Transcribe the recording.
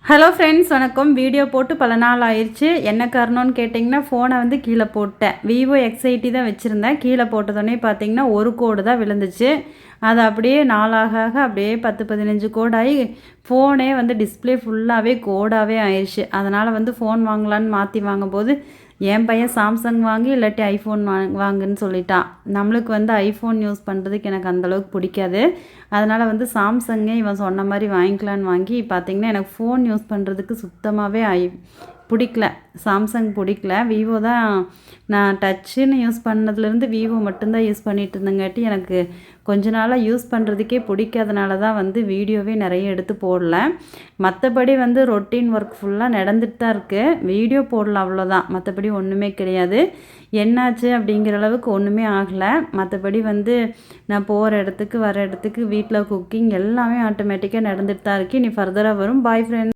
Hello friends, வணக்கம். Video போட்டு பல நாள் ஆயிடுச்சு. என்ன காரணம்னு கேட்டிங்கன்னா, ஃபோனை வந்து கீழே போட்டேன். விவோ X80 தான் வச்சுருந்தேன். கீழே போட்டதோடனே பார்த்தீங்கன்னா, ஒரு கோடு தான் விழுந்துச்சு. அது அப்படியே நாளாக அப்படியே 10, 15 கோடாகி ஃபோனே வந்து டிஸ்பிளே ஃபுல்லாகவே கோடாகவே ஆயிடுச்சு. அதனால் வந்து ஃபோன் வாங்கலான்னு மாற்றி வாங்கும்போது, என் பையன் சாம்சங் வாங்கி இல்லாட்டி ஐஃபோன் வாங்குன்னு சொல்லிட்டான். நம்மளுக்கு வந்து ஐஃபோன் யூஸ் பண்ணுறதுக்கு எனக்கு அந்தளவுக்கு பிடிக்காது. அதனால் வந்து சாம்சங்கே இவன் சொன்ன மாதிரி வாங்கிக்கலான்னு வாங்கி பார்த்திங்கன்னா, எனக்கு ஃபோன் யூஸ் பண்ணுறதுக்கு சுத்தமாகவே பிடிக்கல. சாம்சங் பிடிக்கல. விவோ தான் நான் டச்சுன்னு யூஸ் பண்ணதுலேருந்து விவோ மட்டும்தான் யூஸ் பண்ணிகிட்டு இருந்தங்காட்டி எனக்கு கொஞ்ச நாளாக யூஸ் பண்ணுறதுக்கே பிடிக்காதனால தான் வந்து வீடியோவே நிறைய எடுத்து போடல. மற்றபடி வந்து ரொட்டீன் ஒர்க் ஃபுல்லாக நடந்துட்டு தான் இருக்குது. வீடியோ போடல, அவ்வளோதான். மற்றபடி ஒன்றுமே கிடையாது. என்னாச்சு அப்படிங்கிற அளவுக்கு ஒன்றுமே ஆகலை. மற்றபடி வந்து நான் போகிற இடத்துக்கு வர இடத்துக்கு வீட்டில் குக்கிங் எல்லாமே ஆட்டோமேட்டிக்காக நடந்துட்டு தான் இருக்குது. இனி ஃபர்தராக வரும். பாய் ஃப்ரெண்ட்.